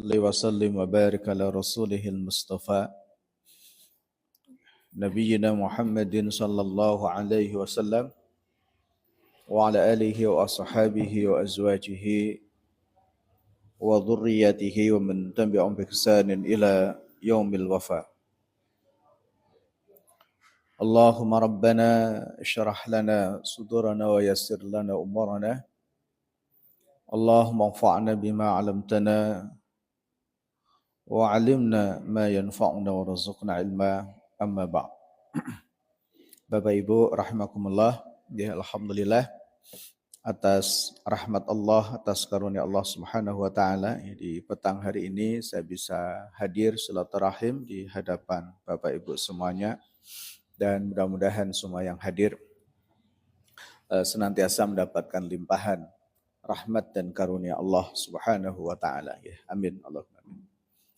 وسلم وبارك على رسوله المصطفى نبينا محمد صلى الله عليه وسلم وعلى آله وأصحابه وأزواجه وذريته ومن تبعهم بإحسان إلى يوم الوفاة. اللهم ربنا اشرح لنا صدورنا ويسر لنا أمورنا. اللهم انفعنا بما علمتنا وعلمنا ما ينفعنا warzuqna ilma amma ba'd. Bapak Ibu rahimakumullah, ya alhamdulillah atas rahmat Allah, atas karunia Allah Subhanahu wa taala, di petang hari ini saya bisa hadir silaturahim di hadapan Bapak Ibu semuanya, dan mudah-mudahan semua yang hadir senantiasa mendapatkan limpahan rahmat dan karunia Allah Subhanahu wa taala, ya. Amin Allahumma amin.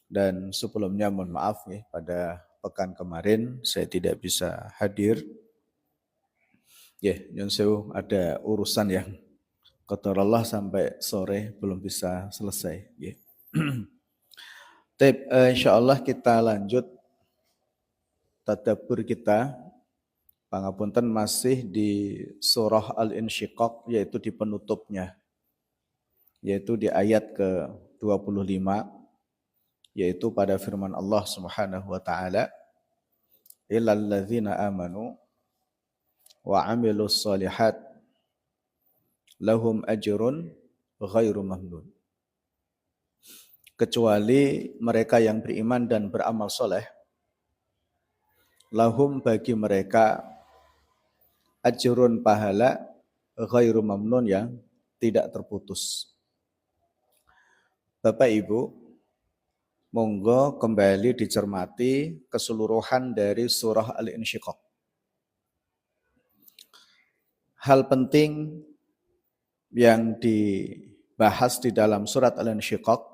Dan sebelumnya mohon maaf ya, pada pekan kemarin saya tidak bisa hadir. Ya, nyun sewu, ada urusan yang qadarullah Allah sampai sore belum bisa selesai. Ya. Insyaallah kita lanjut tadabbur kita. Pangapunten masih di surah Al-Insyiqaq, yaitu di penutupnya. Yaitu di ayat ke-25. Yaitu pada firman Allah Subhanahu wa taala, illal ladzina amanu wa amilus solihat lahum ajrun ghairu mamnun. Kecuali mereka yang beriman dan beramal soleh, lahum bagi mereka ajrun pahala ghairu mamnun yang tidak terputus. Bapak Ibu, monggo kembali dicermati keseluruhan dari surah Al-Insyiqaq. Hal penting yang dibahas di dalam surat Al-Insyiqaq,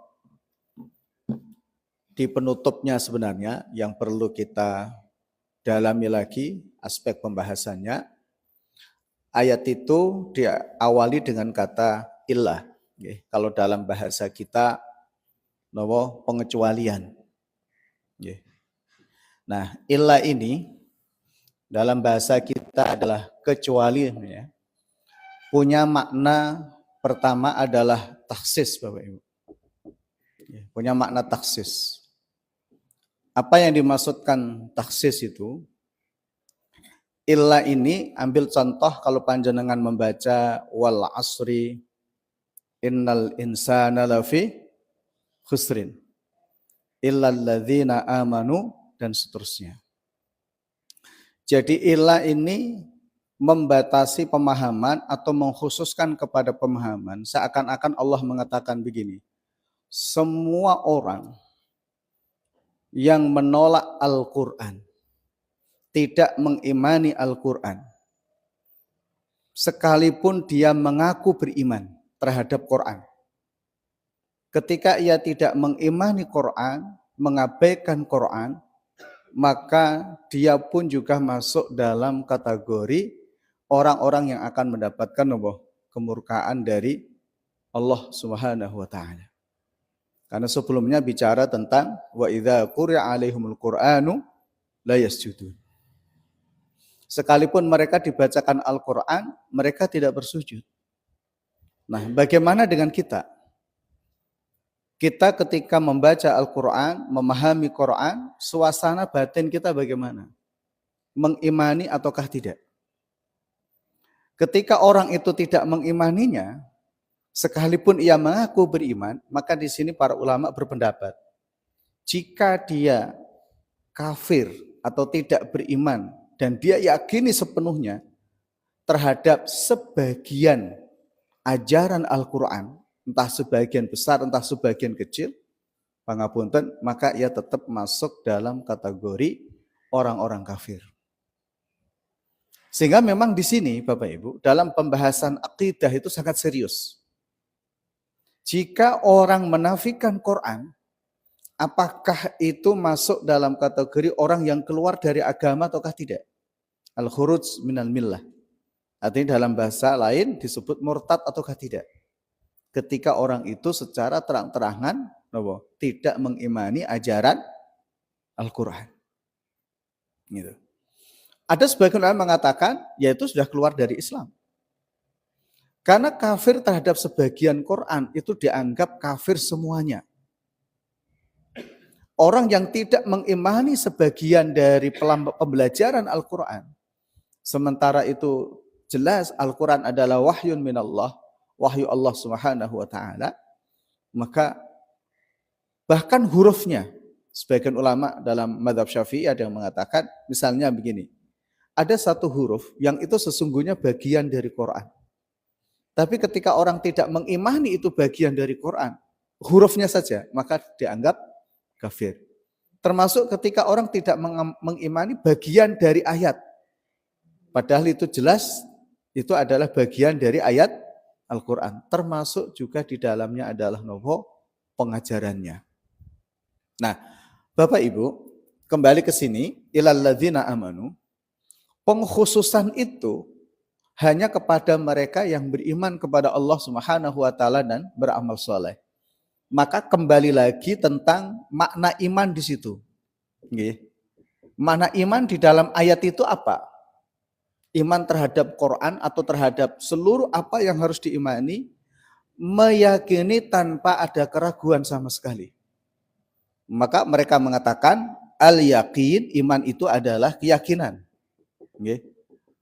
di penutupnya sebenarnya yang perlu kita dalami lagi aspek pembahasannya. Ayat itu diawali dengan kata illah. Kalau dalam bahasa kita, pengecualian. Nah, illah ini dalam bahasa kita adalah kecuali. Punya makna pertama adalah taksis, Bapak Ibu. Punya makna taksis. Apa yang dimaksudkan taksis itu? Illah ini, ambil contoh kalau panjenengan membaca wal asri innal insana lafi khusrin illal ladzina amanu dan seterusnya. Jadi illah ini membatasi pemahaman atau mengkhususkan kepada pemahaman, seakan-akan Allah mengatakan begini, semua orang yang menolak Al-Quran, tidak mengimani Al-Quran, sekalipun dia mengaku beriman terhadap Quran, ketika ia tidak mengimani Quran, mengabaikan Quran, maka dia pun juga masuk dalam kategori orang-orang yang akan mendapatkan kemurkaan dari Allah Subhanahu wa taala. Karena sebelumnya bicara tentang wa idza quri'a 'alaihimul Qur'anu la yasjudun. Sekalipun mereka dibacakan Al-Qur'an, mereka tidak bersujud. Nah, bagaimana dengan kita? Kita ketika membaca Al-Qur'an, memahami Qur'an, suasana batin kita bagaimana? Mengimani ataukah tidak? Ketika orang itu tidak mengimaninya, sekalipun ia mengaku beriman, maka di sini para ulama berpendapat, jika dia kafir atau tidak beriman dan dia yakini sepenuhnya terhadap sebagian ajaran Al-Quran, entah sebagian besar, entah sebagian kecil, pangapunten, maka ia tetap masuk dalam kategori orang-orang kafir. Sehingga memang di sini Bapak Ibu, dalam pembahasan akidah itu sangat serius. Jika orang menafikan Quran, apakah itu masuk dalam kategori orang yang keluar dari agama ataukah tidak? Al-khuruj minal millah. Artinya dalam bahasa lain disebut murtad ataukah tidak? Ketika orang itu secara terang-terangan tidak mengimani ajaran Al-Quran. Gitu. Ada sebagian orang mengatakan, yaitu sudah keluar dari Islam. Karena kafir terhadap sebagian Quran itu dianggap kafir semuanya. Orang yang tidak mengimani sebagian dari pembelajaran Al-Quran, sementara itu jelas Al-Quran adalah wahyun minallah, wahyu Allah Subhanahu wa taala, maka bahkan hurufnya, sebagian ulama dalam mazhab Syafi'i ada yang mengatakan, misalnya begini, ada satu huruf yang itu sesungguhnya bagian dari Quran. Tapi ketika orang tidak mengimani itu bagian dari Quran, hurufnya saja, maka dianggap kafir. Termasuk ketika orang tidak mengimani bagian dari ayat. Padahal itu jelas, itu adalah bagian dari ayat Al-Quran. Termasuk juga di dalamnya adalah pengajarannya. Nah, Bapak Ibu, kembali ke sini, ilal ladzina amanu, pengkhususan itu hanya kepada mereka yang beriman kepada Allah Subhanahu wa taala dan beramal soleh. Maka kembali lagi tentang makna iman di situ. Makna iman di dalam ayat itu apa? Iman terhadap Quran atau terhadap seluruh apa yang harus diimani, meyakini tanpa ada keraguan sama sekali. Maka mereka mengatakan al-yaqin, iman itu adalah keyakinan.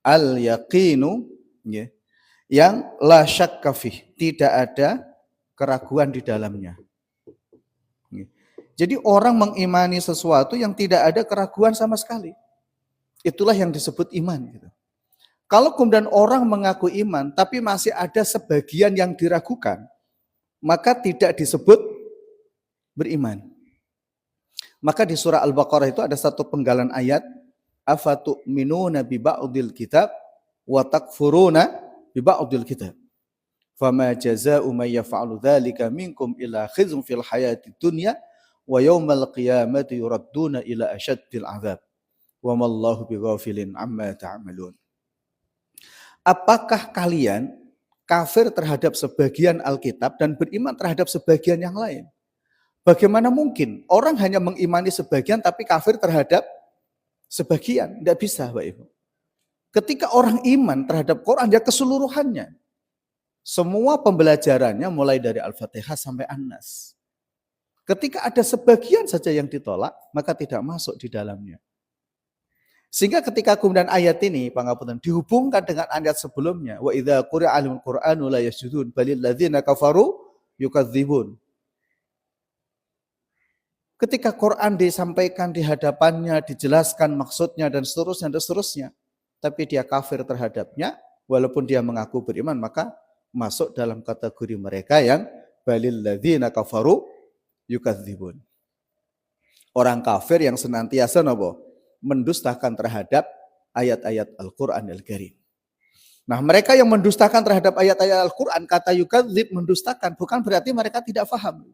Al-yaqinu, yang la syakka fih, tidak ada keraguan di dalamnya. Jadi orang mengimani sesuatu yang tidak ada keraguan sama sekali. Itulah yang disebut iman. Kalau kemudian orang mengaku iman, tapi masih ada sebagian yang diragukan, maka tidak disebut beriman. Maka di surah Al-Baqarah itu ada satu penggalan ayat, afatu'minuna bi ba'dil kitab wa takfuruna bi ba'dil kitab. Fama jazaa'u may yaf'alu dzalika minkum illa khizyun fil hayatid dunya wa yaumal qiyamati yuradduna ila asyaddil 'adzab. Wa mallahu bighafilin amma ta'malun. Apakah kalian kafir terhadap sebagian Alkitab dan beriman terhadap sebagian yang lain? Bagaimana mungkin orang hanya mengimani sebagian tapi kafir terhadap sebagian? Tidak bisa, Pak Ibu. Ketika orang iman terhadap Quran, ya keseluruhannya. Semua pembelajarannya mulai dari Al-Fatihah sampai An-Nas. Ketika ada sebagian saja yang ditolak, maka tidak masuk di dalamnya. Sehingga ketika kemudian ayat ini, Pangapunten, dihubungkan dengan ayat sebelumnya, wa idza quri'a al Qur'anu la yasjudun balil ladzina kafaru yukadzibun. Ketika Quran disampaikan di hadapannya, dijelaskan maksudnya dan seterusnya, tapi dia kafir terhadapnya, walaupun dia mengaku beriman, maka masuk dalam kategori mereka yang balil ladzina kafaru yukadzibun. Orang kafir yang senantiasa mendustakan terhadap ayat-ayat Al-Quran Al-Karim. Nah, mereka yang mendustakan terhadap ayat-ayat Al-Quran, kata yukadzib, mendustakan, bukan berarti mereka tidak paham.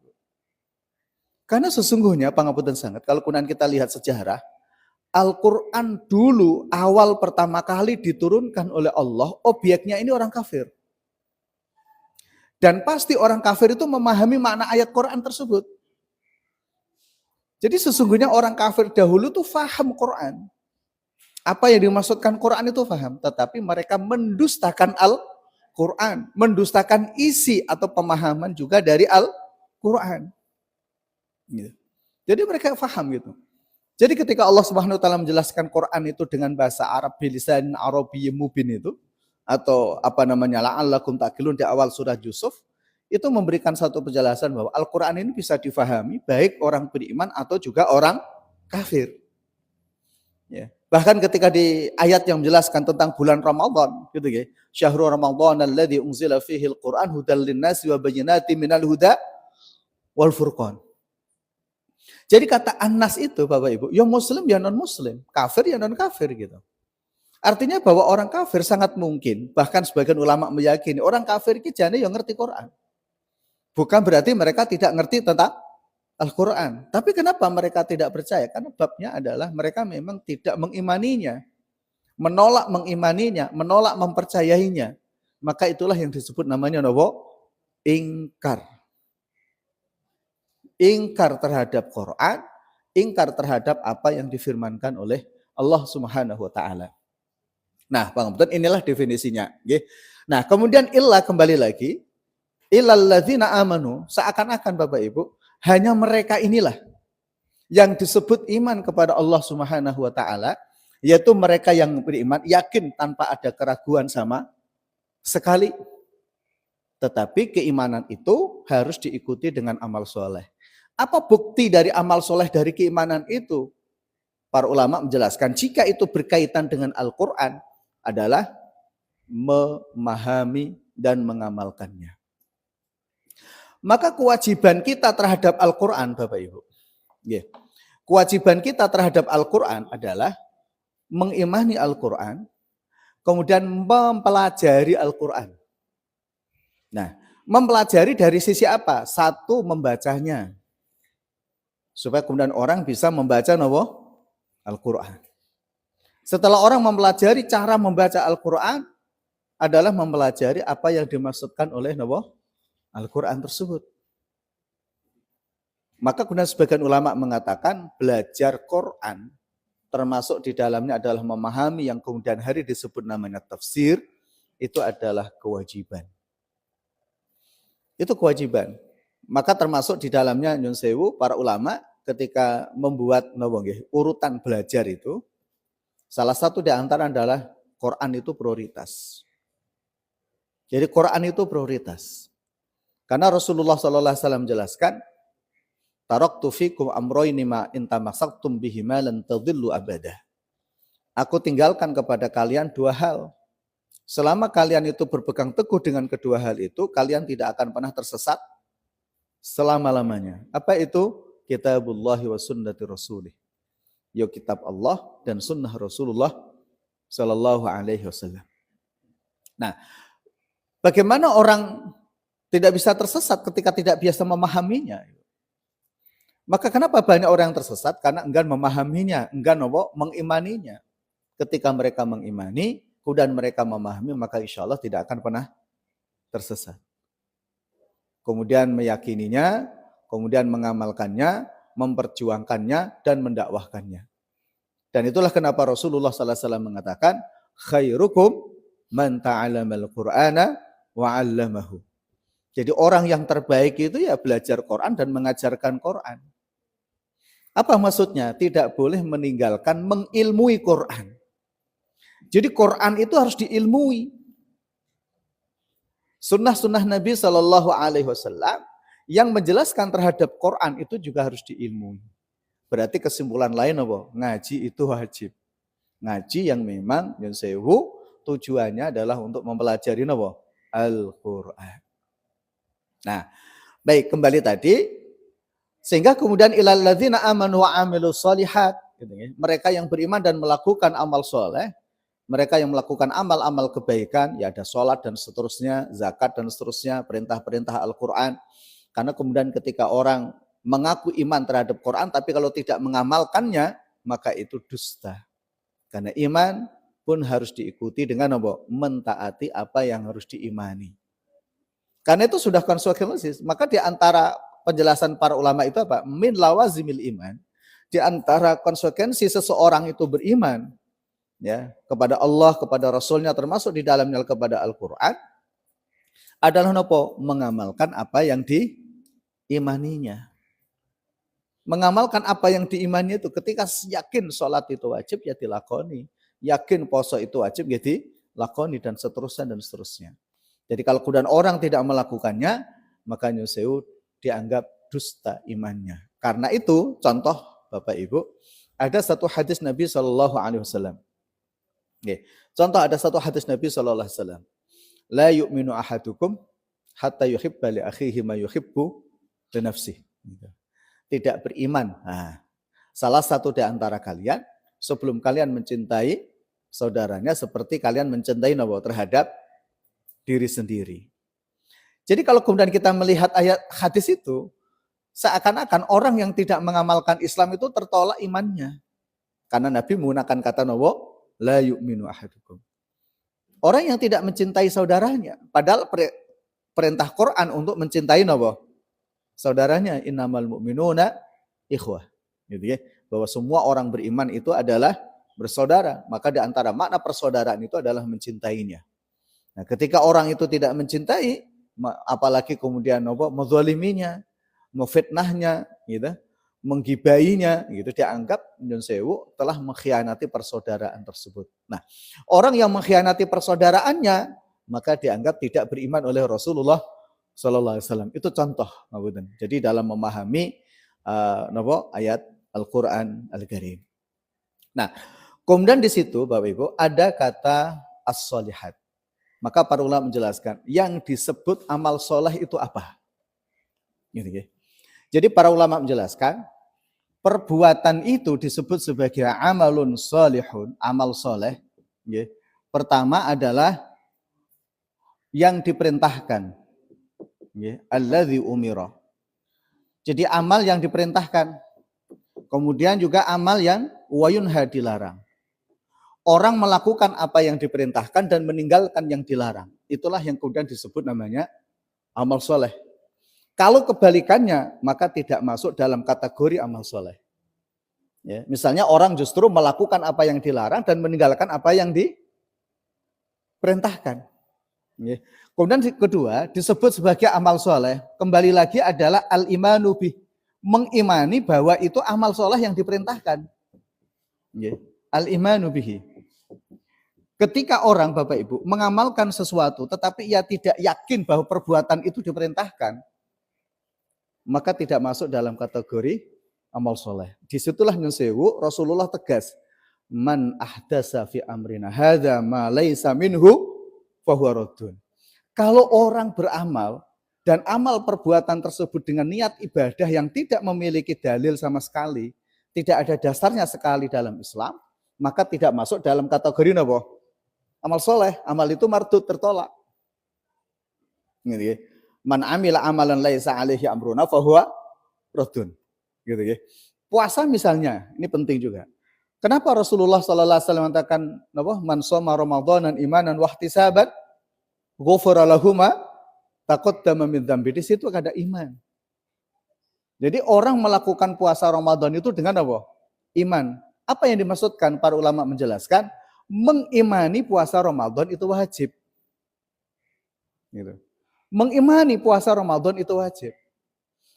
Karena sesungguhnya, Pangapunten sangat, kalau kemudian kita lihat sejarah, Al-Quran dulu awal pertama kali diturunkan oleh Allah, objeknya ini orang kafir. Dan pasti orang kafir itu memahami makna ayat Quran tersebut. Jadi sesungguhnya orang kafir dahulu itu faham Quran. Apa yang dimaksudkan Quran itu faham, tetapi mereka mendustakan Al-Quran, mendustakan isi atau pemahaman juga dari Al-Quran. Jadi mereka faham gitu. Jadi ketika Allah Subhanahu wa taala menjelaskan Quran itu dengan bahasa Arab bilisan Arabiyyin mubin itu, atau la'allakum ta'qilun di awal surah Yusuf, itu memberikan satu penjelasan bahwa Al-Quran ini bisa difahami baik orang beriman atau juga orang kafir. Ya. Bahkan ketika di ayat yang menjelaskan tentang bulan Ramadan, gitu ya, Syahrul Ramadan alladzi unzila fihi al-Quran hudal linnasi wa bayyinatin minal huda wal furqan. Jadi kata An-Nas itu, Bapak Ibu, ya muslim ya non-muslim, kafir ya non-kafir gitu. Artinya bahwa orang kafir sangat mungkin, bahkan sebagian ulama meyakini, orang kafir ini jane yang ngerti Quran. Bukan berarti mereka tidak ngerti tentang Al-Quran. Tapi kenapa mereka tidak percaya? Karena babnya adalah mereka memang tidak mengimaninya. Menolak mengimaninya, menolak mempercayainya. Maka itulah yang disebut namanya ingkar. ingkar terhadap Quran, ingkar terhadap apa yang difirmankan oleh Allah Subhanahu wa taala. Nah, pangapunten inilah definisinya, nggih. Nah, kemudian illa kembali lagi, illal ladzina amanu, seakan-akan Bapak Ibu, hanya mereka inilah yang disebut iman kepada Allah Subhanahu wa taala, yaitu mereka yang beriman yakin tanpa ada keraguan sama sekali. Tetapi keimanan itu harus diikuti dengan amal soleh. Apa bukti dari amal soleh dari keimanan itu? Para ulama menjelaskan jika itu berkaitan dengan Al-Quran adalah memahami dan mengamalkannya. Maka kewajiban kita terhadap Al-Quran, Bapak Ibu, kewajiban kita terhadap Al-Quran adalah mengimani Al-Quran, kemudian mempelajari Al-Quran. Nah, mempelajari dari sisi apa? Satu, membacanya. Supaya kemudian orang bisa membaca Al-Quran. Setelah orang mempelajari cara membaca Al-Quran, adalah mempelajari apa yang dimaksudkan oleh Al-Quran tersebut. Maka kemudian sebagian ulama mengatakan belajar Quran, termasuk di dalamnya adalah memahami yang kemudian hari disebut namanya tafsir, itu adalah kewajiban. Itu kewajiban. Maka termasuk di dalamnya nyun sewu para ulama ketika membuat urutan belajar itu, salah satu di antara adalah Quran itu prioritas. Jadi Quran itu prioritas. Karena Rasulullah SAW menjelaskan, taraktu fikum amroini ma intamasaktum bihima lan tadillu abadah. Aku tinggalkan kepada kalian dua hal. Selama kalian itu berpegang teguh dengan kedua hal itu, kalian tidak akan pernah tersesat selama-lamanya. Apa itu? Kitabullah wa sunnati rasulih. Ya kitab Allah dan sunnah Rasulullah sallallahu alaihi wasallam. Nah, bagaimana orang tidak bisa tersesat ketika tidak biasa memahaminya? Maka kenapa banyak orang yang tersesat? Karena enggan memahaminya, enggan mengimaninya. Ketika mereka mengimani, kemudian mereka memahami, maka insya Allah tidak akan pernah tersesat. Kemudian meyakininya, kemudian mengamalkannya, memperjuangkannya, dan mendakwahkannya. Dan itulah kenapa Rasulullah SAW mengatakan, khairukum man ta'alamal Qur'ana wa'allamahu. Jadi orang yang terbaik itu ya belajar Quran dan mengajarkan Quran. Apa maksudnya? Tidak boleh meninggalkan mengilmui Quran. Jadi Quran itu harus diilmui. Sunnah-sunnah Nabi SAW yang menjelaskan terhadap Quran itu juga harus diilmui. Berarti kesimpulan lain apa? Ngaji itu wajib. Ngaji yang memang yang sewu tujuannya adalah untuk mempelajari Al-Quran. Nah, baik kembali tadi. Sehingga kemudian ilal ladzina amanu wa amilus shalihat. Mereka yang beriman dan melakukan amal soleh. Mereka yang melakukan amal-amal kebaikan, ya ada sholat dan seterusnya, zakat dan seterusnya, perintah-perintah Al-Quran. Karena kemudian ketika orang mengaku iman terhadap Quran, tapi kalau tidak mengamalkannya, maka itu dusta. Karena iman pun harus diikuti dengan mentaati apa yang harus diimani. Karena itu sudah konsekuensi. Maka di antara penjelasan para ulama itu apa? Min lawazimil iman. Di antara konsekuensi seseorang itu beriman, ya, kepada Allah, kepada Rasulnya, termasuk di dalamnya kepada Al-Quran, adalah mengamalkan apa yang diimaninya. Mengamalkan apa yang diimani itu ketika yakin sholat itu wajib ya dilakoni, yakin puasa itu wajib ya dilakoni, dan seterusnya dan seterusnya. Jadi kalau kemudian orang tidak melakukannya, maka nyusewu dianggap dusta imannya. Karena itu contoh Bapak Ibu, ada satu hadis Nabi SAW. Contoh ada satu hadis Nabi SAW. La yu'minu ahadukum hatta yuhibba li akhihi ma yuhibbu li nafsihi. Tidak beriman. Nah, salah satu di antara kalian sebelum kalian mencintai saudaranya seperti kalian mencintai terhadap diri sendiri. Jadi kalau kemudian kita melihat ayat hadis itu, seakan-akan orang yang tidak mengamalkan Islam itu tertolak imannya. Karena Nabi menggunakan kata la yu'minu ahadukum. Orang yang tidak mencintai saudaranya, padahal perintah Quran untuk mencintai saudaranya. Innamal mu'minuna ikhwah. Gitu ya. Bahwa semua orang beriman itu adalah bersaudara. Maka di antara makna persaudaraan itu adalah mencintainya. Nah, ketika orang itu tidak mencintai, apalagi kemudian menzaliminya, memfitnahnya, gitu, menggibainya, gitu, dianggap nyun sewu telah mengkhianati persaudaraan tersebut. Nah, orang yang mengkhianati persaudaraannya maka dianggap tidak beriman oleh Rasulullah Sallallahu Alaihi Wasallam. Itu contoh, jadi dalam memahami ayat Al-Quran Al-Karim. Nah, kemudian di situ Bapak Ibu ada kata as-solihat. Maka para ulama menjelaskan yang disebut amal soleh itu apa? Gitu ya. Jadi para ulama menjelaskan perbuatan itu disebut sebagai amalun solihun, amal soleh. Ya. Pertama adalah yang diperintahkan. Ya. Alladzi umira. Jadi amal yang diperintahkan. Kemudian juga amal yang wayunha dilarang. Orang melakukan apa yang diperintahkan dan meninggalkan yang dilarang. Itulah yang kemudian disebut namanya amal soleh. Kalau kebalikannya, maka tidak masuk dalam kategori amal soleh. Ya, misalnya orang justru melakukan apa yang dilarang dan meninggalkan apa yang diperintahkan. Ya. Kemudian kedua, disebut sebagai amal soleh. Kembali lagi adalah al-imanu bih. Mengimani bahwa itu amal soleh yang diperintahkan. Ya. Al-imanu bihi. Ketika orang Bapak Ibu mengamalkan sesuatu tetapi ia tidak yakin bahwa perbuatan itu diperintahkan, maka tidak masuk dalam kategori amal soleh. Disitulah nyun sewu Rasulullah tegas, man ahdasa fi amrina hadza ma laisa minhu fahuwa raddun. Kalau orang beramal dan amal perbuatan tersebut dengan niat ibadah yang tidak memiliki dalil sama sekali, tidak ada dasarnya sekali dalam Islam, maka tidak masuk dalam kategori apa? Amal soleh. Amal itu mardud, tertolak. Gitu ya. Man amila amalan laisa alaihi amruna fahuwa raddun. Gitu ya. Puasa misalnya, ini penting juga. Kenapa Rasulullah sallallahu alaihi wasallam mengatakan man shoma ramadhanan imanan wa ihtisaban ghufira lahu ma taqaddama min dzambi. Di situ ada iman. Jadi orang melakukan puasa Ramadan itu dengan apa? Iman. Apa yang dimaksudkan? Para ulama menjelaskan, mengimani puasa Ramadan itu wajib. Gitu. Mengimani puasa Ramadan itu wajib.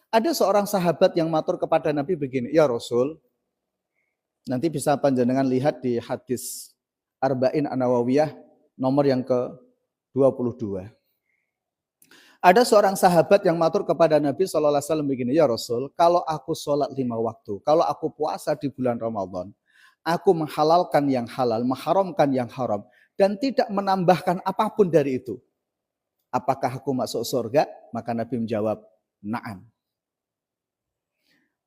Ada seorang sahabat yang matur kepada Nabi begini, ya Rasul, nanti bisa panjenengan lihat di hadis Arba'in An-Nawawiyah nomor yang ke-22. Ada seorang sahabat yang matur kepada Nabi SAW begini, ya Rasul, kalau aku sholat 5 waktu, kalau aku puasa di bulan Ramadan, aku menghalalkan yang halal, mengharamkan yang haram, dan tidak menambahkan apapun dari itu. Apakah aku masuk surga? Maka Nabi menjawab, na'am.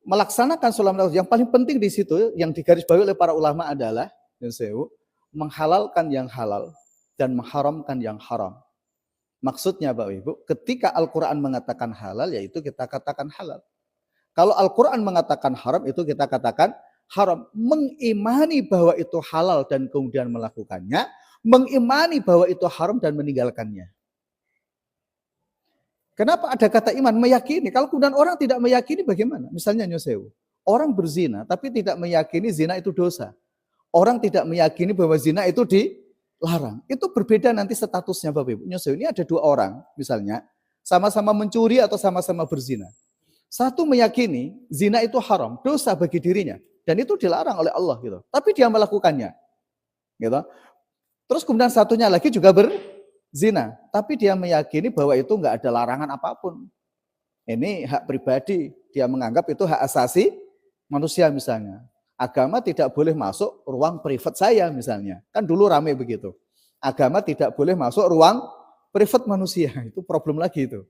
Melaksanakan sholat yang paling penting di situ, yang digarisbawahi oleh para ulama adalah menghalalkan yang halal dan mengharamkan yang haram. Maksudnya Bapak Ibu, ketika Al-Quran mengatakan halal, yaitu kita katakan halal. Kalau Al-Quran mengatakan haram, itu kita katakan haram. Mengimani bahwa itu halal dan kemudian melakukannya, mengimani bahwa itu haram dan meninggalkannya. Kenapa ada kata iman? Meyakini. Kalau kemudian orang tidak meyakini bagaimana? Misalnya nyosewu, orang berzina tapi tidak meyakini zina itu dosa. Orang tidak meyakini bahwa zina itu dilarang. Itu berbeda nanti statusnya Bapak Ibu. Nyosewu, ini ada 2 orang misalnya, sama-sama mencuri atau sama-sama berzina. Satu meyakini zina itu haram, dosa bagi dirinya. Dan itu dilarang oleh Allah gitu. Tapi dia melakukannya. Gitu. Terus kemudian satunya lagi juga berzina, tapi dia meyakini bahwa itu enggak ada larangan apapun. Ini hak pribadi, dia menganggap itu hak asasi manusia misalnya. Agama tidak boleh masuk ruang privat saya misalnya. Kan dulu rame begitu. Agama tidak boleh masuk ruang privat manusia. Itu problem lagi itu.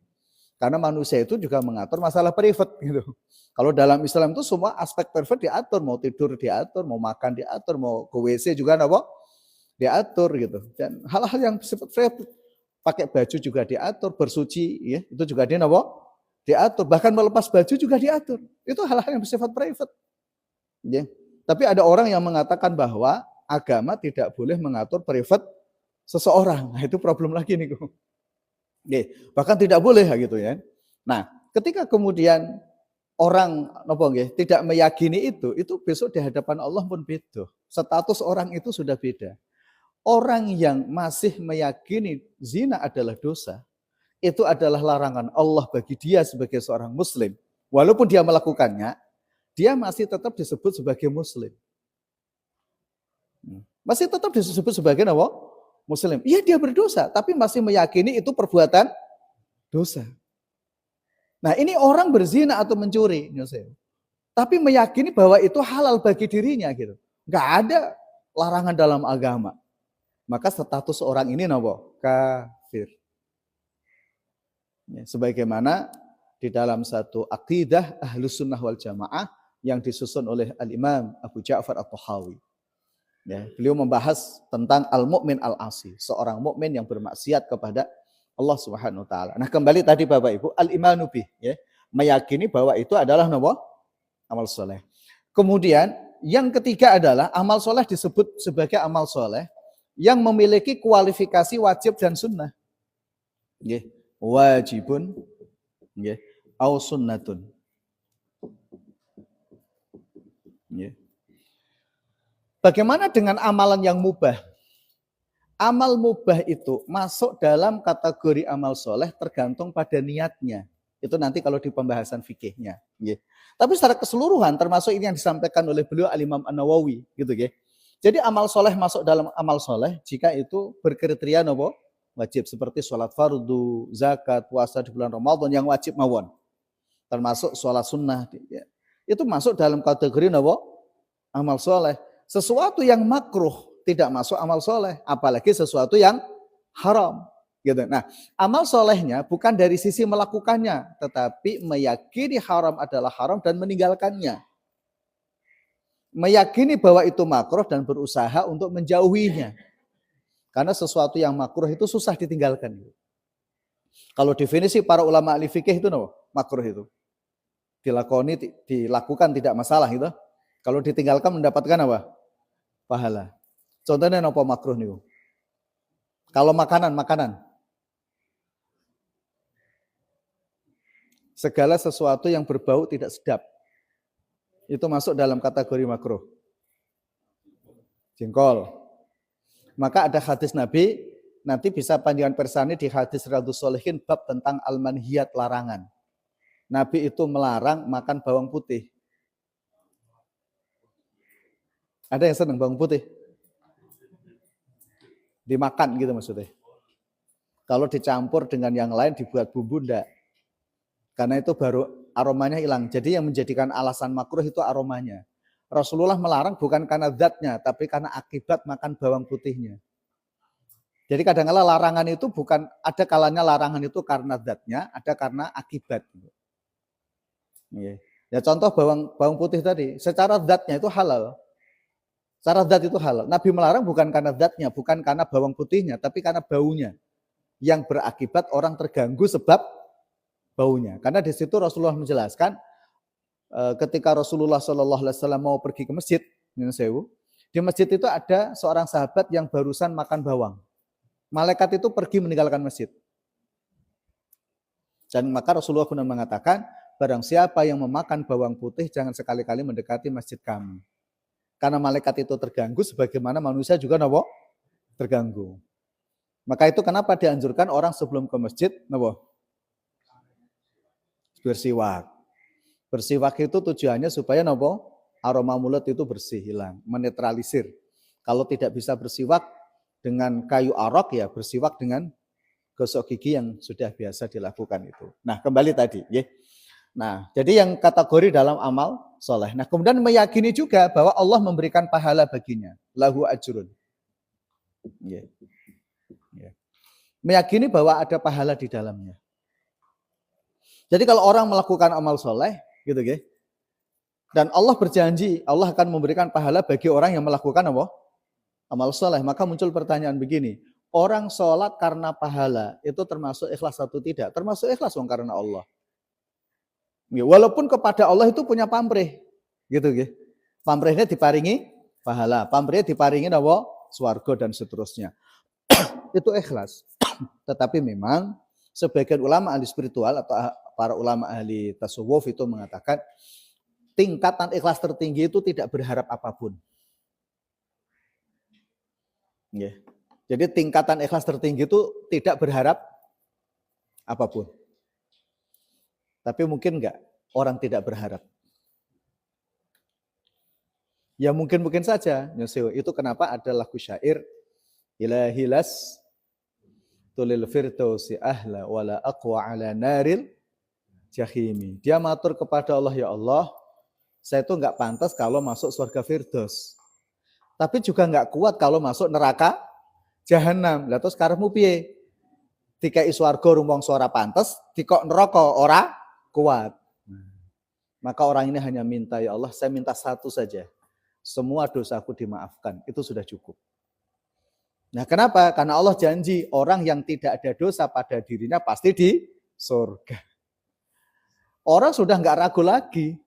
Karena manusia itu juga mengatur masalah privat gitu. Kalau dalam Islam itu semua aspek privat diatur, mau tidur diatur, mau makan diatur, mau ke WC juga diatur gitu. Dan hal-hal yang bersifat privat, pakai baju juga diatur, bersuci ya, itu juga diatur, bahkan melepas baju juga diatur. Itu hal-hal yang bersifat privat. Ya. Tapi ada orang yang mengatakan bahwa agama tidak boleh mengatur privat seseorang. Nah, itu problem lagi nih. Ya. Bahkan tidak boleh gitu ya. Nah, Ketika kemudian orang tidak meyakini itu besok di hadapan Allah pun beda. Status orang itu sudah beda. Orang yang masih meyakini zina adalah dosa, itu adalah larangan Allah bagi dia sebagai seorang muslim. Walaupun dia melakukannya, dia masih tetap disebut sebagai muslim. Masih tetap disebut sebagai apa? Muslim. Iya, dia berdosa, tapi masih meyakini itu perbuatan dosa. Nah, ini orang berzina atau mencuri, tapi meyakini bahwa itu halal bagi dirinya gitu. Nggak ada larangan dalam agama. Maka status orang ini kafir. Ya, sebagaimana di dalam satu akidah Ahlus Sunnah wal Jamaah yang disusun oleh Al-Imam Abu Ja'far At-Tahawi. Ya, beliau membahas tentang al-mu'min al-asi, seorang mukmin yang bermaksiat kepada Allah Subhanahu wa taala. Nah, kembali tadi Bapak Ibu, al-imanu bih, ya, meyakini bahwa itu adalah amal soleh. Kemudian yang ketiga adalah amal soleh disebut sebagai amal soleh yang memiliki kualifikasi wajib dan sunnah. Wajibun au sunnatun. Bagaimana dengan amalan yang mubah? Amal mubah itu masuk dalam kategori amal soleh tergantung pada niatnya. Itu nanti kalau di pembahasan fikihnya. Tapi secara keseluruhan termasuk ini yang disampaikan oleh beliau Al-Imam An-Nawawi. Jadi amal soleh masuk dalam amal soleh jika itu berkriteria wajib. Seperti sholat fardu, zakat, puasa di bulan Ramadan yang wajib mawon. Termasuk sholat sunnah. Itu masuk dalam kategori amal soleh. Sesuatu yang makruh tidak masuk amal soleh. Apalagi sesuatu yang haram. Nah, amal solehnya bukan dari sisi melakukannya. Tetapi meyakini haram adalah haram dan meninggalkannya. Meyakini bahwa itu makruh dan berusaha untuk menjauhinya. Karena sesuatu yang makruh itu susah ditinggalkan. Kalau definisi para ulama ahli fikih itu makruh itu. Dilakukan tidak masalah gitu. Kalau ditinggalkan mendapatkan apa? Pahala. Contohnya apa makruh nih? Kalau makanan. Segala sesuatu yang berbau tidak sedap. Itu masuk dalam kategori makruh. Jengkol. Maka ada hadis Nabi, nanti bisa panjangan persani di hadis Riyadhus Shalihin bab tentang al-manhiyat larangan. Nabi itu melarang makan bawang putih. Ada yang senang bawang putih? Dimakan gitu maksudnya. Kalau dicampur dengan yang lain dibuat bumbu enggak. Karena itu baru aromanya hilang. Jadi yang menjadikan alasan makruh itu aromanya. Rasulullah melarang bukan karena zatnya, tapi karena akibat makan bawang putihnya. Jadi kadang-kadang larangan itu bukan, ada kalanya larangan itu karena zatnya, ada karena akibat. Ya contoh bawang putih tadi, secara zatnya itu halal. Secara zat itu halal. Nabi melarang bukan karena zatnya, bukan karena bawang putihnya, tapi karena baunya. Yang berakibat orang terganggu sebab baunya. Karena di situ Rasulullah menjelaskan, ketika Rasulullah SAW mau pergi ke masjid, di masjid itu ada seorang sahabat yang barusan makan bawang. Malaikat itu pergi meninggalkan masjid. Dan maka Rasulullah pun mengatakan, barang siapa yang memakan bawang putih jangan sekali-kali mendekati masjid kami. Karena malaikat itu terganggu sebagaimana manusia juga terganggu. Maka itu kenapa dianjurkan orang sebelum ke masjid bersiwak. Bersiwak itu tujuannya supaya aroma mulut itu bersih, hilang, menetralisir. Kalau tidak bisa bersiwak dengan kayu arok, ya bersiwak dengan gosok gigi yang sudah biasa dilakukan itu. Nah, kembali tadi, ya. Nah, jadi yang kategori dalam amal soleh. Nah, kemudian meyakini juga bahwa Allah memberikan pahala baginya, lahu ajrun. Ya. Ya. Meyakini bahwa ada pahala di dalamnya. Jadi kalau orang melakukan amal soleh, gitu ya. Dan Allah berjanji, Allah akan memberikan pahala bagi orang yang melakukan amal soleh. Maka muncul pertanyaan begini, orang sholat karena pahala, itu termasuk ikhlas atau tidak? Termasuk ikhlas karena Allah. Ya, walaupun kepada Allah itu punya pamrih, gitu ya. Pamrihnya diparingi pahala, pamrihnya diparingi swarga dan seterusnya. Itu ikhlas. Tetapi memang sebagian ulama ahli spiritual atau para ulama ahli tasawuf itu mengatakan tingkatan ikhlas tertinggi itu tidak berharap apapun. Yeah. Jadi tingkatan ikhlas tertinggi itu tidak berharap apapun. Tapi mungkin enggak orang tidak berharap. Ya mungkin saja. Itu kenapa ada lagu syair ilahilas tulil firdausi ahla wala aqwa ala naril jahimi. Dia matur kepada Allah, ya Allah, saya itu enggak pantas kalau masuk surga Firdaus. Tapi juga enggak kuat kalau masuk neraka jahanam. Lah terus karepmu piye? Dikai swarga rumong suara pantes, dikok neraka ora kuat. Maka orang ini hanya minta, ya Allah, saya minta satu saja. Semua dosaku dimaafkan. Itu sudah cukup. Nah, kenapa? Karena Allah janji orang yang tidak ada dosa pada dirinya pasti di surga. Orang sudah enggak ragu lagi.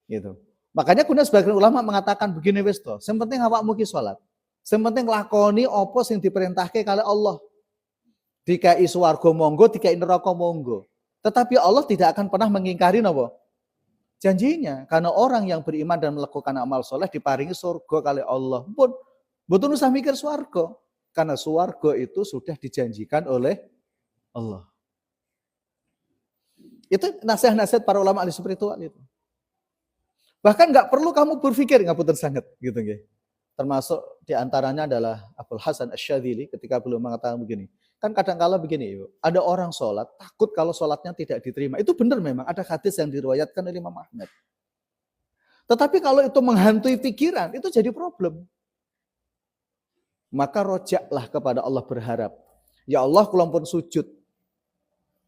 Gitu. Makanya kemudian sebagian ulama mengatakan begini wis to, sing penting awakmu ki salat. Sing penting lakoni apa sing diperintahke kali Allah. Dikai swarga monggo, dikai neraka monggo. Tetapi Allah tidak akan pernah mengingkari napa? Janjinya. Karena orang yang beriman dan melakukan amal soleh diparingi surga kali Allah. Pun betul usah mikir swarga. Karena swarga itu sudah dijanjikan oleh Allah. Itu nasihat-nasihat para ulama ahli spiritual itu. Bahkan nggak perlu kamu berpikir, ngapunten sangat gitu nggih. Termasuk diantaranya adalah Abul Hasan Asy-Syadzili ketika beliau mengatakan begini. Kan kadang-kala begini, ada orang sholat takut kalau sholatnya tidak diterima. Itu benar memang, ada hadis yang diriwayatkan oleh Imam Ahmad. Tetapi kalau itu menghantui pikiran, itu jadi problem. Maka rojaklah kepada Allah berharap. Ya Allah, kula pun sujud.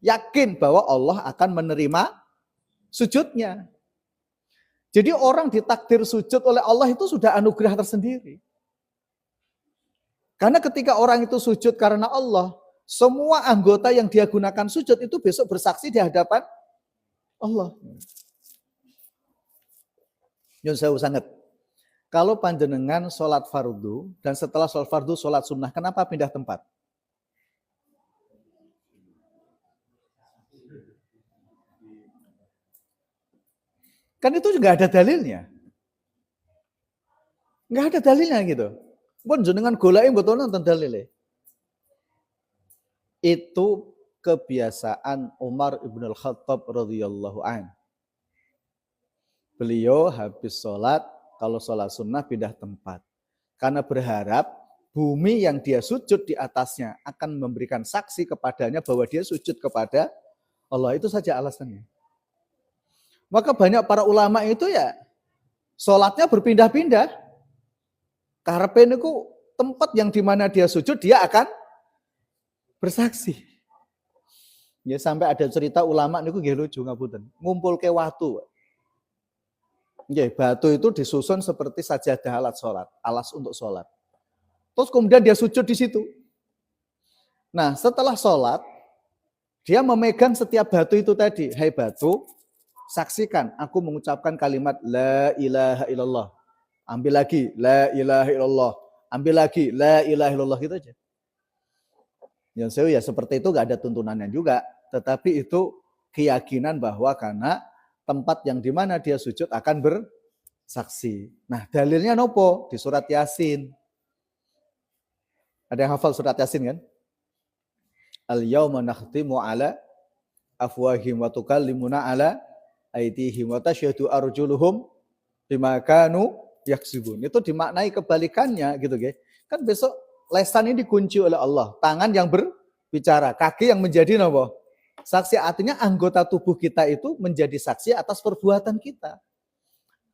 Yakin bahwa Allah akan menerima sujudnya. Jadi orang ditakdir sujud oleh Allah itu sudah anugerah tersendiri. Karena ketika orang itu sujud karena Allah, semua anggota yang dia gunakan sujud itu besok bersaksi di hadapan Allah. Nyun sewu sangat. Kalau panjenengan sholat fardu dan setelah sholat fardu sholat sunnah, kenapa pindah tempat? Kan itu juga ada dalilnya. Nggak ada dalilnya gitu. Pun jenengan golek betul nonton dalilnya. Itu kebiasaan Umar ibn al-Khattab radhiyallahu an. Beliau habis sholat, kalau sholat sunnah pindah tempat. Karena berharap bumi yang dia sujud di atasnya akan memberikan saksi kepadanya bahwa dia sujud kepada Allah. Itu saja alasannya. Maka banyak para ulama itu ya sholatnya berpindah-pindah. Karepe niku tempat yang dimana dia sujud dia akan bersaksi. Ya sampai ada cerita ulama niku nggih lucu ngapunten. Ngumpulke watu. Nggih, batu itu disusun seperti sajadah alat sholat, alas untuk sholat. Terus kemudian dia sujud di situ. Nah, setelah sholat dia memegang setiap batu itu tadi. Hai batu, saksikan aku mengucapkan kalimat la ilaha illallah. Ambil lagi la ilaha illallah. Ambil lagi la ilaha illallah gitu aja. Ya seperti itu gak ada tuntunannya juga, tetapi itu keyakinan bahwa karena tempat yang dimana dia sujud akan bersaksi. Nah dalilnya nopo? Di surat Yasin. Ada yang hafal surat Yasin kan? Al-yawma nakhtimu ala afwahim wa tukallimuna ala aydihim wa tasyhadu arjuluhum bima kanu yaksibun. Itu dimaknai kebalikannya gitu guys. Kan besok lesan ini dikunci oleh Allah, tangan yang berbicara, kaki yang menjadi nopo? Saksi, artinya anggota tubuh kita itu menjadi saksi atas perbuatan kita.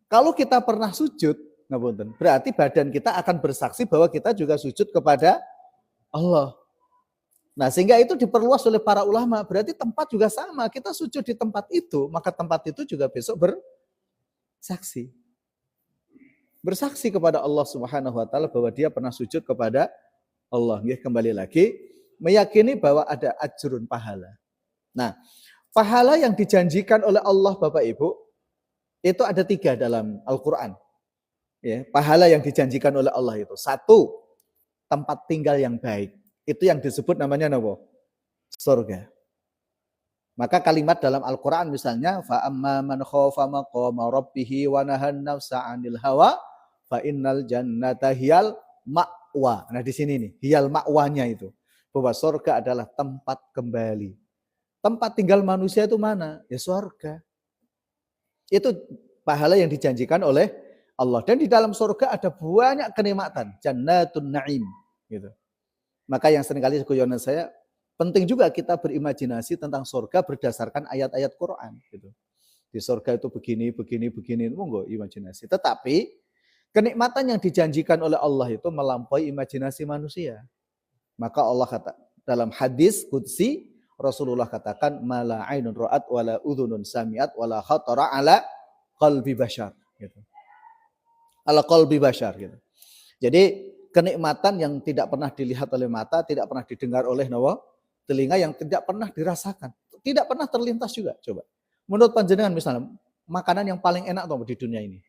Kalau kita pernah sujud, berarti badan kita akan bersaksi bahwa kita juga sujud kepada Allah. Nah, sehingga itu diperluas oleh para ulama. Berarti tempat juga sama. Kita sujud di tempat itu, maka tempat itu juga besok bersaksi. Bersaksi kepada Allah Subhanahu wa taala bahwa dia pernah sujud kepada Allah. Kembali lagi, meyakini bahwa ada ajrun pahala. Nah, pahala yang dijanjikan oleh Allah Bapak Ibu, itu ada 3 dalam Al-Quran. Ya, pahala yang dijanjikan oleh Allah itu. 1, tempat tinggal yang baik. Itu yang disebut namanya apa? Surga. Maka kalimat dalam Al-Quran misalnya, فَأَمَّا مَنْ خَافَ مَقَامَ رَبِّهِ وَنَهَى النَّفْسَ عَنِ الْهَوَى فَإِنَّ الْجَنَّةَ هِيَ الْمَأْوَى. Nah di sini nih, hiyal ma'wanya itu. Bahwa surga adalah tempat kembali. Tempat tinggal manusia itu mana? Ya surga. Itu pahala yang dijanjikan oleh Allah. Dan di dalam surga ada banyak kenikmatan. Jannatun na'im. Gitu. Maka yang seringkali guyonan saya, penting juga kita berimajinasi tentang surga berdasarkan ayat-ayat Quran. Gitu. Di surga itu begini, begini, begini. Monggo imajinasi. Tetapi kenikmatan yang dijanjikan oleh Allah itu melampaui imajinasi manusia. Maka Allah kata dalam hadis qudsi, Rasulullah katakan mala ainun ra'at wala udhunun sami'at wala khatara ala qalbi bashar gitu. Ala qalbi bashar gitu. Jadi kenikmatan yang tidak pernah dilihat oleh mata, tidak pernah didengar oleh telinga, yang tidak pernah dirasakan, tidak pernah terlintas juga. Coba. Menurut panjenengan misalnya, makanan yang paling enak di dunia ini.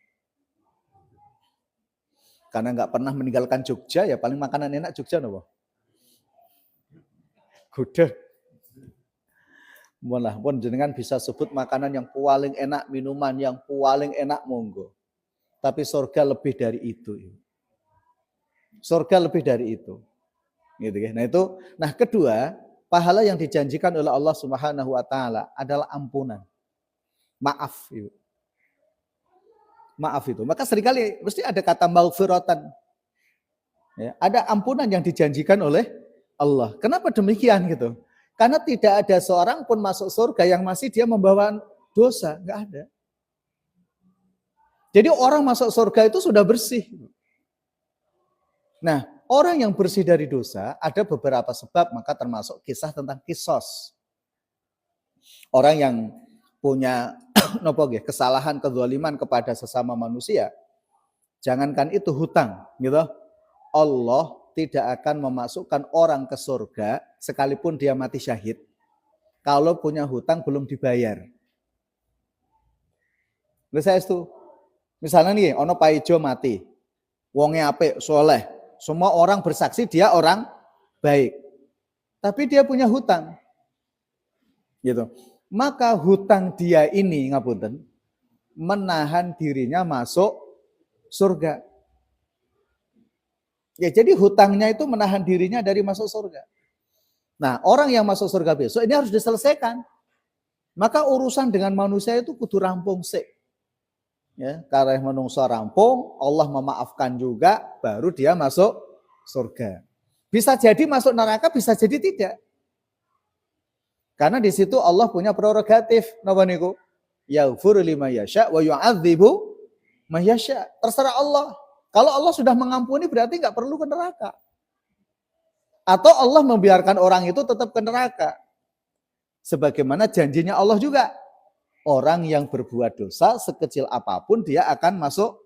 Karena nggak pernah meninggalkan Jogja, ya paling makanan enak Jogja gudeg. Malah pun jenengan bisa sebut makanan yang paling enak, minuman yang paling enak monggo. Tapi surga lebih dari itu. Surga lebih dari itu. Gitu ya. Nah kedua, pahala yang dijanjikan oleh Allah Subhanahu wa taala adalah ampunan. Maaf itu. Maaf itu. Maka seringkali mesti ada kata maghfiratan. Ya, ada ampunan yang dijanjikan oleh Allah. Kenapa demikian gitu? Karena tidak ada seorang pun masuk surga yang masih dia membawa dosa, enggak ada. Jadi orang masuk surga itu sudah bersih. Nah, orang yang bersih dari dosa ada beberapa sebab, maka termasuk kisah tentang kisos. Orang yang punya kesalahan, kezaliman kepada sesama manusia, jangankan itu hutang, gitu. Allah tidak akan memasukkan orang ke surga sekalipun dia mati syahid kalau punya hutang belum dibayar. Saya itu, misalnya nih, ono paijo mati, wonge apik, soleh, semua orang bersaksi dia orang baik, tapi dia punya hutang, gitu. Maka hutang dia ini ngapunten menahan dirinya masuk surga. Ya, jadi hutangnya itu menahan dirinya dari masuk surga. Nah, orang yang masuk surga besok ini harus diselesaikan. Maka urusan dengan manusia itu kudu rampung sik. Ya, karena menungso rampung, Allah memaafkan juga, baru dia masuk surga. Bisa jadi masuk neraka, bisa jadi tidak. Karena di situ Allah punya prerogatif, napa niku? Yaghfiru liman yasha wa yu'adzibu man yasha. Terserah Allah. Kalau Allah sudah mengampuni berarti nggak perlu ke neraka. Atau Allah membiarkan orang itu tetap ke neraka. Sebagaimana janjinya Allah juga. Orang yang berbuat dosa sekecil apapun dia akan masuk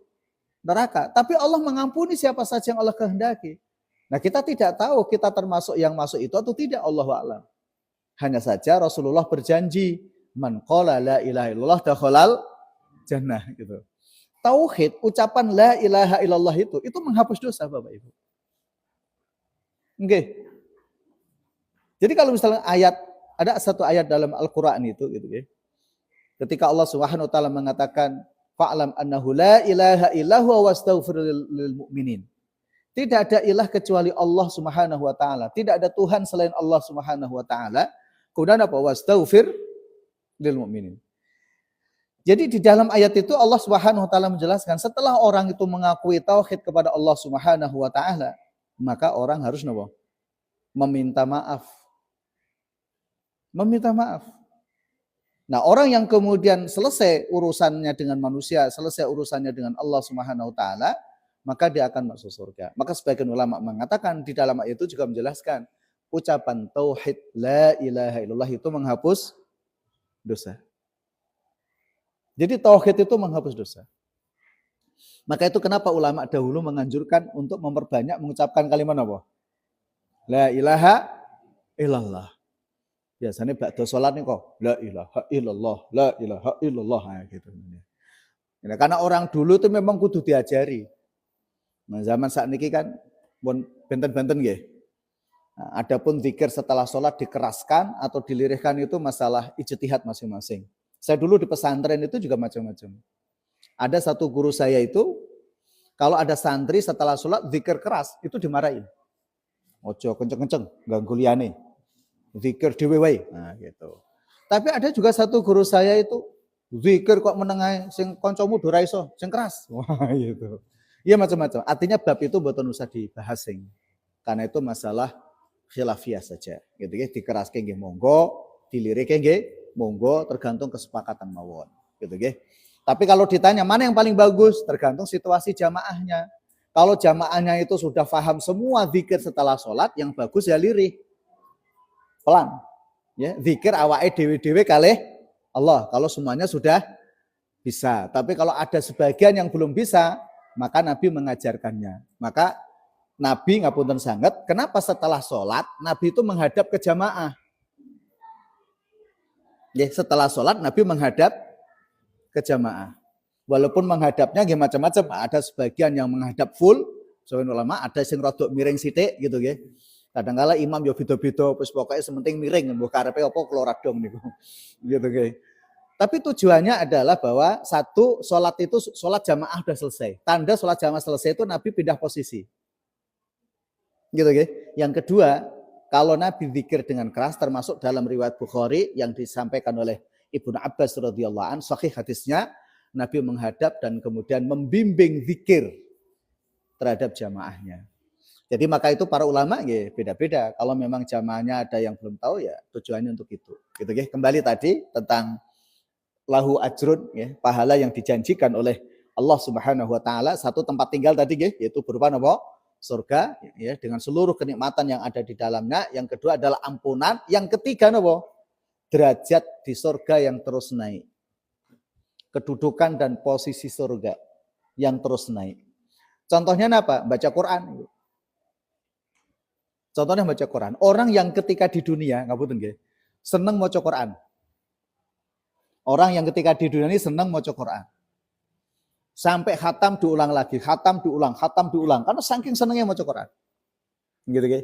neraka. Tapi Allah mengampuni siapa saja yang Allah kehendaki. Nah kita tidak tahu kita termasuk yang masuk itu atau tidak, Allahu a'lam. Hanya saja Rasulullah berjanji, man qala la ilaha illallah dakhalal jannah gitu. Tauhid, ucapan la ilaha illallah itu menghapus dosa Bapak Ibu. Oke. Jadi kalau misalnya ada satu ayat dalam Al-Qur'an itu gitu ya. Ketika Allah Subhanahu wa taala mengatakan fa'lam annahu la ilaha illa huwa wastaghfir lil mu'minin. Tidak ada ilah kecuali Allah Subhanahu wa taala. Tidak ada Tuhan selain Allah Subhanahu wa taala. Kemudian apa? Wastaghfir lil mu'minin. Jadi di dalam ayat itu Allah Subhanahu wa taala menjelaskan setelah orang itu mengakui tauhid kepada Allah Subhanahu wa taala, maka orang harus meminta maaf. Meminta maaf. Nah, orang yang kemudian selesai urusannya dengan manusia, selesai urusannya dengan Allah Subhanahu wa taala, maka dia akan masuk surga. Maka sebagian ulama mengatakan di dalam ayat itu juga menjelaskan ucapan tauhid la ilaha illallah itu menghapus dosa. Jadi tauhid itu menghapus dosa. Maka itu kenapa ulama dahulu menganjurkan untuk memperbanyak mengucapkan kalimat apa? La ilaha illallah. Biasanya ba'da sholat nih kok, la ilaha illallah, la ilaha illallah. Nah, gitu. Ya, karena orang dulu itu memang kudu diajari. Nah, zaman saat ini kan benten-benten nggih. Nah, adapun zikir setelah sholat dikeraskan atau dilirihkan itu masalah ijtihad masing-masing. Saya dulu di pesantren itu juga macam-macam. Ada satu guru saya itu, kalau ada santri setelah sholat zikir keras, itu dimarahin. Ojo kenceng-kenceng, ganggu liyane. Zikir dhewe wae. Nah, gitu. Tapi ada juga satu guru saya itu, zikir kok menengai, sing koncomu ora iso, sing keras. Wah, gitu. Iya macam-macam. Artinya bab itu mboten usah dibahas sing. Karena itu masalah khilafiyah saja, gitu ya. Dikeraske nggih monggo, dilirike nggih monggo, tergantung kesepakatan mawon, gitu ya. Tapi kalau ditanya mana yang paling bagus, tergantung situasi jamaahnya. Kalau jamaahnya itu sudah paham semua zikir setelah sholat, yang bagus ya lirih, pelan, ya. Zikir awake dewe-dewe kalih Allah. Kalau semuanya sudah bisa, tapi kalau ada sebagian yang belum bisa, maka Nabi mengajarkannya. Maka Nabi ngapunten sanget, kenapa setelah sholat Nabi itu menghadap ke jamaah? Ya, setelah sholat Nabi menghadap ke jamaah. Walaupun menghadapnya ya macam-macam, ada sebagian yang menghadap full, sebagian ulama ada yang rodok miring sithik gitu ya. Kadang-kala imam yo beda-beda, wis pokoke sementing miring, mbok karepe apa kula radong niku. Gitu nggih. Tapi tujuannya adalah bahwa satu, sholat itu sholat jamaah sudah selesai. Tanda sholat jamaah selesai itu Nabi pindah posisi. Gitu ya. Yang kedua, kalau Nabi zikir dengan keras termasuk dalam riwayat Bukhari yang disampaikan oleh Ibnu Abbas radhiyallahu an, sahih hadisnya, Nabi menghadap dan kemudian membimbing zikir terhadap jamaahnya. Jadi maka itu para ulama ya beda-beda. Kalau memang jamaahnya ada yang belum tahu ya tujuannya untuk itu. Gitu ya. Kembali tadi tentang lahu ajrun ya, pahala yang dijanjikan oleh Allah Subhanahu wa taala, satu tempat tinggal tadi ya, yaitu berupa apa? Surga ya, dengan seluruh kenikmatan yang ada di dalamnya. Yang kedua adalah ampunan. Yang ketiga apa? Derajat di surga yang terus naik. Kedudukan dan posisi surga yang terus naik. Contohnya apa? Baca Quran. Contohnya baca Quran. Orang yang ketika di dunia, ngapunten nggih, seneng maca Quran. Orang yang ketika di dunia ini seneng maca Quran. Sampai khatam diulang lagi, khatam diulang, karena saking senengnya maca Quran. Gitu ya.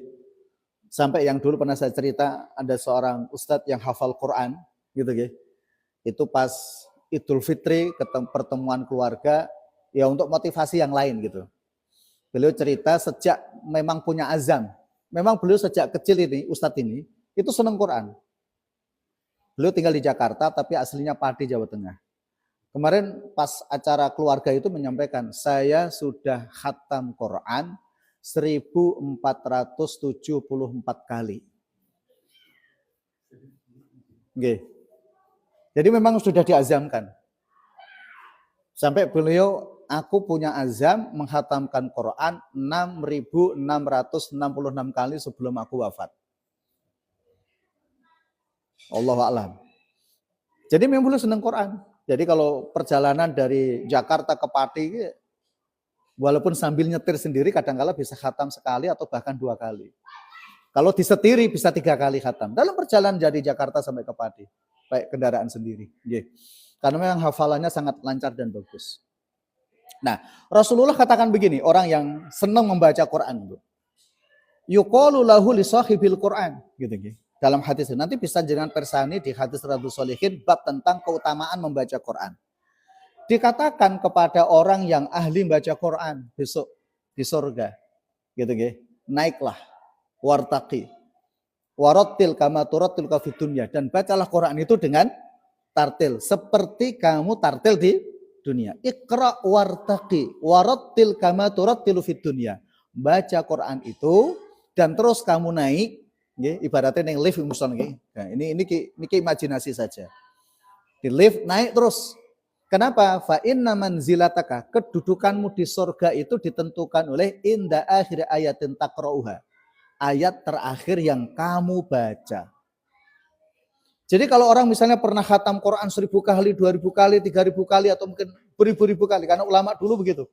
Sampai yang dulu pernah saya cerita, ada seorang ustadz yang hafal Quran, gitu ya. Itu pas Idul Fitri, pertemuan keluarga, ya untuk motivasi yang lain gitu. Beliau cerita sejak memang punya azam. Memang beliau sejak kecil ini, ustadz ini, itu seneng Quran. Beliau tinggal di Jakarta, tapi aslinya Pati, Jawa Tengah. Kemarin pas acara keluarga itu menyampaikan, saya sudah khatam Quran 1474 kali. Oke. Jadi memang sudah diazamkan. Sampai beliau, aku punya azam menghatamkan Quran 6.666 kali sebelum aku wafat. Allahu a'lam. Jadi memang beliau senang Quran. Jadi kalau perjalanan dari Jakarta ke Pati, walaupun sambil nyetir sendiri, kadang-kala bisa khatam sekali atau bahkan 2 kali. Kalau disetiri bisa 3 kali khatam. Dalam perjalanan dari Jakarta sampai ke Pati, baik kendaraan sendiri. Karena memang hafalannya sangat lancar dan bagus. Nah, Rasulullah katakan begini, orang yang senang membaca Quran, yuqalu lahu li sahibil Quran, gitu. Dalam hadis ini, nanti bisa jangan persani di hadis Riyadhus Shalihin bab tentang keutamaan membaca Quran. Dikatakan kepada orang yang ahli membaca Quran besok di surga, gitu ya. Naiklah, wartaqi, warattil kama turattil fid dunya, dan bacalah Quran itu dengan tartil seperti kamu tartil di dunia. Iqra wartaqi, warattil kama turattil fid dunya. Baca Quran itu dan terus kamu naik. Ibaratnya yang lift misalnya, nah, ini imajinasi saja. Di lift naik terus. Kenapa? Fa inna manzilataka, kedudukanmu di surga itu ditentukan oleh inda akhir ayatin taqra'uha. Ayat terakhir yang kamu baca. Jadi kalau orang misalnya pernah khatam Quran 1000 kali, 2000 kali, 3000 kali atau mungkin beribu-ribu kali, karena ulama dulu begitu.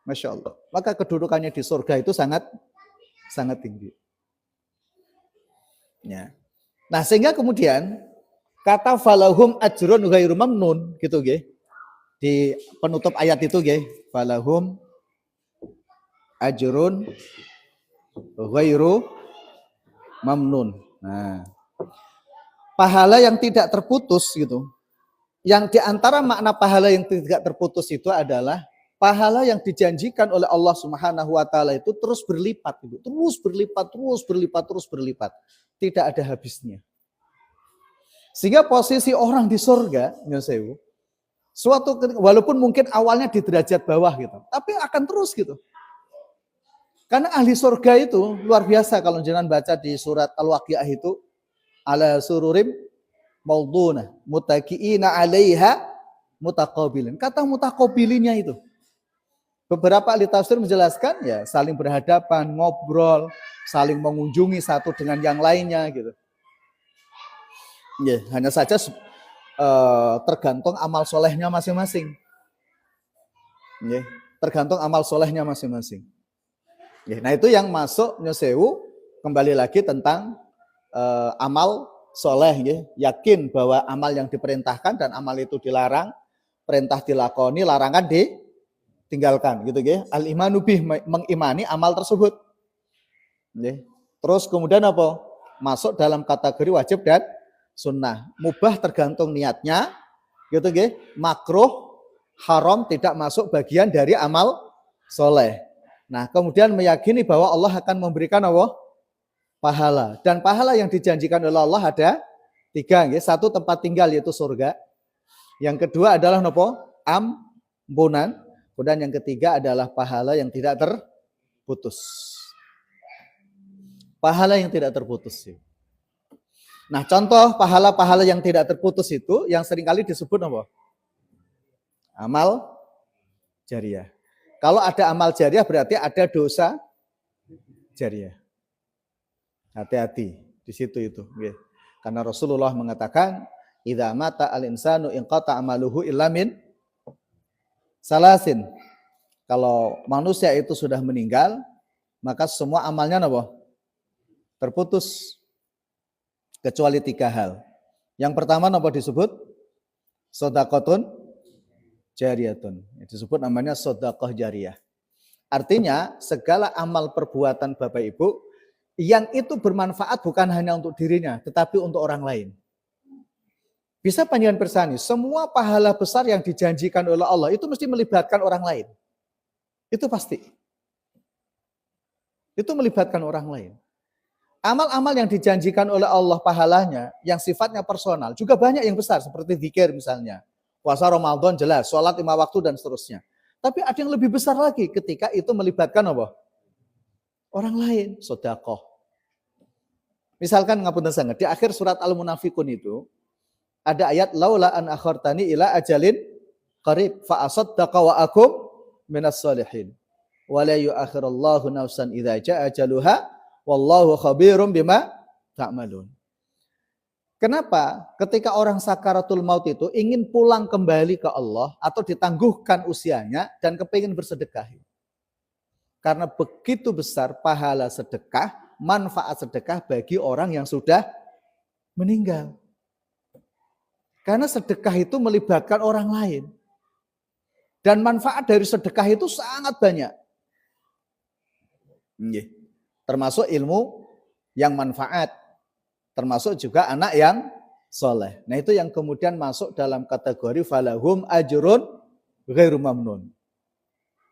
Masya Allah. Maka kedudukannya di surga itu sangat tinggi. Ya. Nah, sehingga kemudian kata falahum ajrun ghairu mamnun gitu nggih. Di penutup ayat itu nggih, falahum ajrun ghairu mamnun. Nah, pahala yang tidak terputus gitu. Yang diantara makna pahala yang tidak terputus itu adalah pahala yang dijanjikan oleh Allah Subhanahu wa taala itu terus berlipat gitu. Terus berlipat, terus berlipat, terus berlipat. Tidak ada habisnya. Sehingga posisi orang di surga, nyosewu, walaupun mungkin awalnya di derajat bawah gitu, tapi akan terus gitu. Karena ahli surga itu luar biasa kalau jangan baca di surat Al-Waqiah itu ala sururim maudunah mutakiina 'alaiha mutaqabilin. Kata mutaqabilinnya itu. Beberapa ahli tafsir menjelaskan ya saling berhadapan, ngobrol, saling mengunjungi satu dengan yang lainnya gitu. Ya, hanya saja tergantung amal solehnya masing-masing. Ya, tergantung amal solehnya masing-masing. Ya, nah itu yang masuk nyosewu kembali lagi tentang amal soleh, ya. Yakin bahwa amal yang diperintahkan dan amal itu dilarang, perintah dilakoni, larangan ditinggalkan, gitu ya. Al-imanu bih, mengimani amal tersebut. Ya. Terus kemudian apa? Masuk dalam kategori wajib dan sunnah. Mubah tergantung niatnya, gitu ya. Makruh, haram tidak masuk bagian dari amal soleh. Nah, kemudian meyakini bahwa Allah akan memberikan apa? Pahala. Dan pahala yang dijanjikan oleh Allah ada 3. Ya. 1 tempat tinggal yaitu surga. Yang kedua adalah apa? Ampunan. Kemudian yang ketiga adalah pahala yang tidak terputus. Pahala yang tidak terputus. Nah, contoh pahala-pahala yang tidak terputus itu yang seringkali disebut apa? Amal jariah. Kalau ada amal jariah berarti ada dosa jariah. Hati-hati di situ itu. Karena Rasulullah mengatakan, "Idza mata al-insanu inqata amaluhu illa min salasin." Kalau manusia itu sudah meninggal, maka semua amalnya apa? Terputus. Kecuali 3 hal. Yang pertama apa disebut? Shadaqatun jariyatun. Disebut namanya sedekah jariyah. Artinya segala amal perbuatan Bapak Ibu yang itu bermanfaat bukan hanya untuk dirinya, tetapi untuk orang lain. Bisa panjenengan persani, semua pahala besar yang dijanjikan oleh Allah itu mesti melibatkan orang lain. Itu pasti. Itu melibatkan orang lain. Amal-amal yang dijanjikan oleh Allah pahalanya yang sifatnya personal juga banyak yang besar seperti zikir misalnya. Puasa Ramadan jelas, sholat 5 waktu dan seterusnya. Tapi ada yang lebih besar lagi ketika itu melibatkan apa? Orang lain, sedekah. Misalkan ngapunten sangat di akhir surat Al-Munafiqun itu ada ayat laula an akhartani ila ajalin qarib fa asaddaqa wa akum minas shalihin. Wa la yu'akhirullahu nafsan idza jaa ajaluha wallahu khabirum bima ta'malun. Kenapa? Ketika orang sakaratul maut itu ingin pulang kembali ke Allah atau ditangguhkan usianya dan kepingin bersedekah. Karena begitu besar pahala sedekah, manfaat sedekah bagi orang yang sudah meninggal. Karena sedekah itu melibatkan orang lain. Dan manfaat dari sedekah itu sangat banyak. Termasuk ilmu yang manfaat. Termasuk juga anak yang soleh. Nah itu yang kemudian masuk dalam kategori falahum ajrun ghairu mamnun.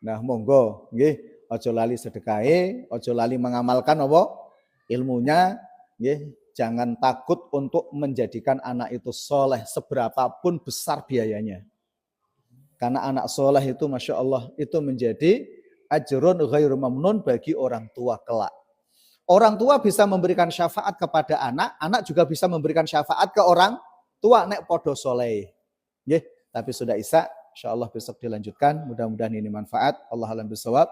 Nah monggo, nggih, aja lali sedekahe, aja lali mengamalkan apa? Ilmunya, nggih, jangan takut untuk menjadikan anak itu soleh seberapapun besar biayanya. Karena anak soleh itu Masya Allah itu menjadi ajrun ghairu mamnun bagi orang tua kelak. Orang tua bisa memberikan syafaat kepada anak, anak juga bisa memberikan syafaat ke orang tua nek podo soleh. Nggih, tapi sudah Isya, insyaallah besok dilanjutkan. Mudah-mudahan ini manfaat. Allah alam bisawab.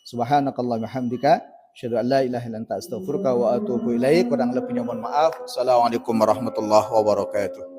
Subhanakallahumma hamdika, asyhadu an la ilaha illa anta astaghfiruka wa atubu ilaik. Kurang lebihnya mohon maaf. Assalamualaikum warahmatullahi wabarakatuh.